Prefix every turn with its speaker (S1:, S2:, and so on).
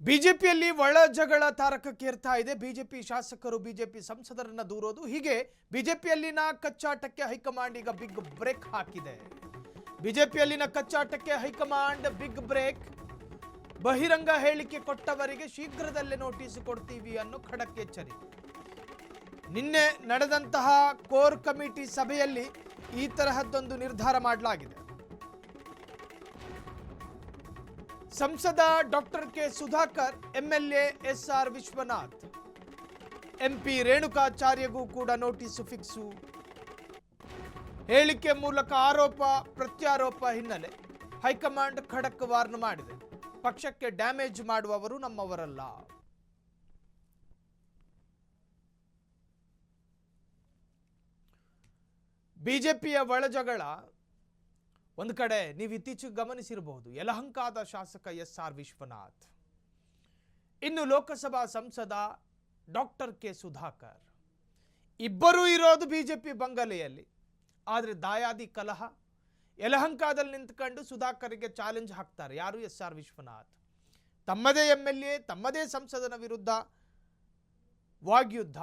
S1: ಬಿಜೆಪಿಯಲ್ಲಿ ಒಳ ಜಗಳ ತಾರಕಕ್ಕೇರ್ತಾ ಇದೆ. ಬಿಜೆಪಿ ಶಾಸಕರು ಬಿಜೆಪಿ ಸಂಸದರನ್ನ ದೂರೋದು, ಹೀಗೆ ಬಿಜೆಪಿಯಲ್ಲಿನ ಕಚ್ಚಾಟಕ್ಕೆ ಹೈಕಮಾಂಡ್ ಈಗ ಬಿಗ್ ಬ್ರೇಕ್ ಹಾಕಿದೆ. ಬಿಜೆಪಿಯಲ್ಲಿನ ಕಚ್ಚಾಟಕ್ಕೆ ಹೈಕಮಾಂಡ್ ಬಿಗ್ ಬ್ರೇಕ್. ಬಹಿರಂಗ ಹೇಳಿಕೆ ಕೊಟ್ಟವರಿಗೆ ಶೀಘ್ರದಲ್ಲೇ ನೋಟಿಸ್ ಕೊಡ್ತೀವಿ ಅನ್ನೋ ಖಡಕ್ ಎಚ್ಚರಿಕೆ. ನಿನ್ನೆ ನಡೆದಂತಹ ಕೋರ್ ಕಮಿಟಿ ಸಭೆಯಲ್ಲಿ ಈ ತರಹದ್ದೊಂದು ನಿರ್ಧಾರ ಮಾಡಲಾಗಿದೆ. ಸಂಸದ doctor K Sudhakar, MLA SR Vishwanath, MP ರೇಣುಕಾಚಾರ್ಯಗೂ ಕೂಡ ನೋಟಿಸ್ ಫಿಕ್ಸು. ಹೇಳಿಕೆ ಮೂಲಕ ಆರೋಪ ಪ್ರತ್ಯಾರೋಪ ಹಿನ್ನೆಲೆ ಹೈಕಮಾಂಡ್ ಖಡಕ್ ವಾರ್ನ್ ಮಾಡಿದೆ. ಪಕ್ಷಕ್ಕೆ ಡ್ಯಾಮೇಜ್ ಮಾಡುವವರು ನಮ್ಮವರಲ್ಲ. ಬಿಜೆಪಿಯ ಒಳಜಗಳ ಒಂದು ಕಡೆ ನೀವು ಇತ್ತೀಚೆಗೆ ಗಮನಿಸಿರಬಹುದು, ಯಲಹಂಕದ ಶಾಸಕ ಎಸ್ಆರ್ ವಿಶ್ವನಾಥ್, ಇನ್ನು ಲೋಕಸಭಾ ಸಂಸದ ಡಾಕ್ಟರ್ ಕೆ ಸುಧಾಕರ್, ಇಬ್ಬರೂ ಇರೋದು ಬಿಜೆಪಿ ಬಂಗಲೆಯಲ್ಲಿ. ಆದರೆ ದಾಯಾದಿ ಕಲಹ. ಯಲಹಂಕದಲ್ಲಿ ನಿಂತ್ಕೊಂಡು ಸುಧಾಕರ್ಗೆ ಚಾಲೆಂಜ್ ಹಾಕ್ತಾರೆ ಯಾರು? ಎಸ್ಆರ್ ವಿಶ್ವನಾಥ್. ತಮ್ಮದೇ ಎಂಎಲ್ಎ, ತಮ್ಮದೇ ಸಂಸದನ ವಿರುದ್ಧ ವಾಗ್ಯುದ್ಧ.